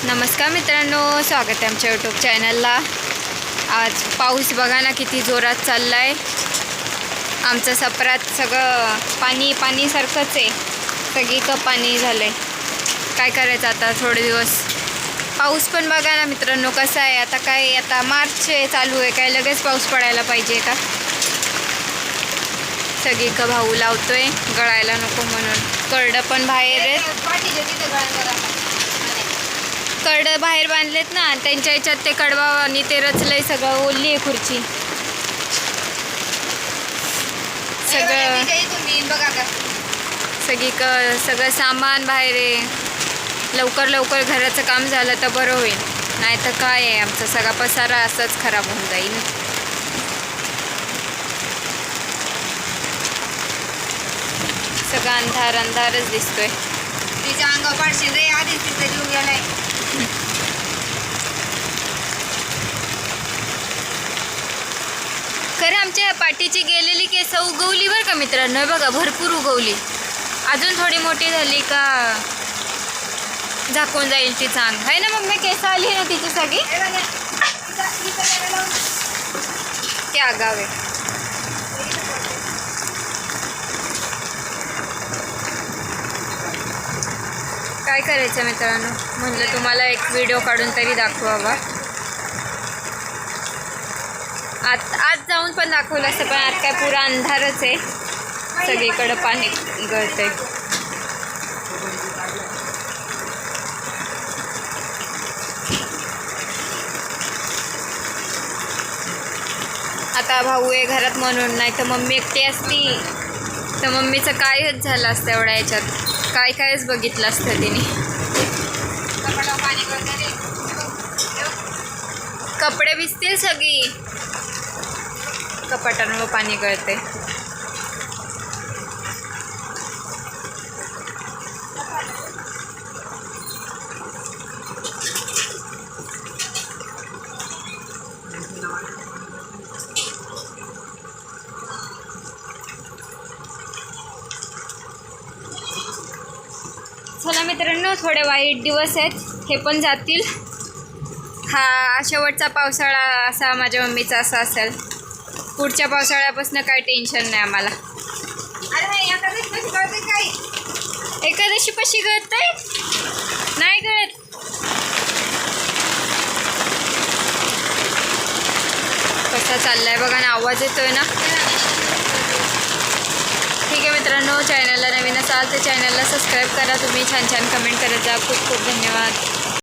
नमस्कार मित्रांनो, स्वागत आहे आमच्या यूट्यूब चॅनलला। आज पाऊस बघा ना किती जोरात चालला आहे। आमचं सपरात सगळं पाणी सारखंच आहे, सगळीकडं पाणी झालं आहे। काय करायचं आता, थोडे दिवस पाऊस पण बघा ना मित्रांनो कसा आहे। आता मार्च चालू आहे, काय लगेच पाऊस पडायला पाहिजे का? सगळीकडं भाऊ लावतोय गळायला नको म्हणून। करडं पण बाहेर आहेत, करडं बाहेर बांधलेत ना, त्यांच्या ह्याच्यात ते कडबा आणि ते रचलंय सगळं, ओली आहे खुर्ची सगळं। सगळं सामान बाहेर आहे। लवकर घराचं काम झालं तर बरं होईल, नाही तर काय आहे, आमचा सगळा पसारा असंच खराब होऊन जाईल। सगळं अंधारच दिसतोय। तिच्या अंगावर पाडशील रे, आधीच तिचा जीव गेलाय। खरं आमच्या पाठीची गेलेली केस उगवली बरं का मित्रांनो, हे बघा भरपूर उगवली। अजून थोडी मोठी झाली का झाकून जाईल ती चांग, आहे ना मग? मी केस आली ना तिची सगळी, ते आगाव आहे। काय करायचं मित्रांनो, म्हणलं तुम्हाला एक व्हिडिओ काढून तरी दाखवावा। आज जाऊन पण दाखवलं असतं, पण आज काय पुरा अंधारच आहे, सगळीकडं पाणी गळतंय। आता भाऊ आहे घरात म्हणून, नाही तर मम्मी एकटी असती तर मम्मीचं कायच झालं असतं एवढ्या याच्यात, कायच बघितलं असतं तिने। कपडे भिजतील सगळी, कपाटांवर पाणी गळते। चला मित्रांनो, थोडे वाईट दिवस आहेत, हे पण जातील। हा शेवटचा पावसाळा असा माझ्या मम्मीचा असा असेल, पुढच्या पावसाळ्यापासून काही टेन्शन नाही आम्हाला। एकादशी पशी गळतंय, नाही गळत। कसा चाललाय बघा ना, आवाज येतोय ना। ठीक आहे मित्रांनो, चॅनलला नवीन असाल तर चॅनलला सबस्क्राईब करा तुम्ही, छान कमेंट करत जा। खूप धन्यवाद।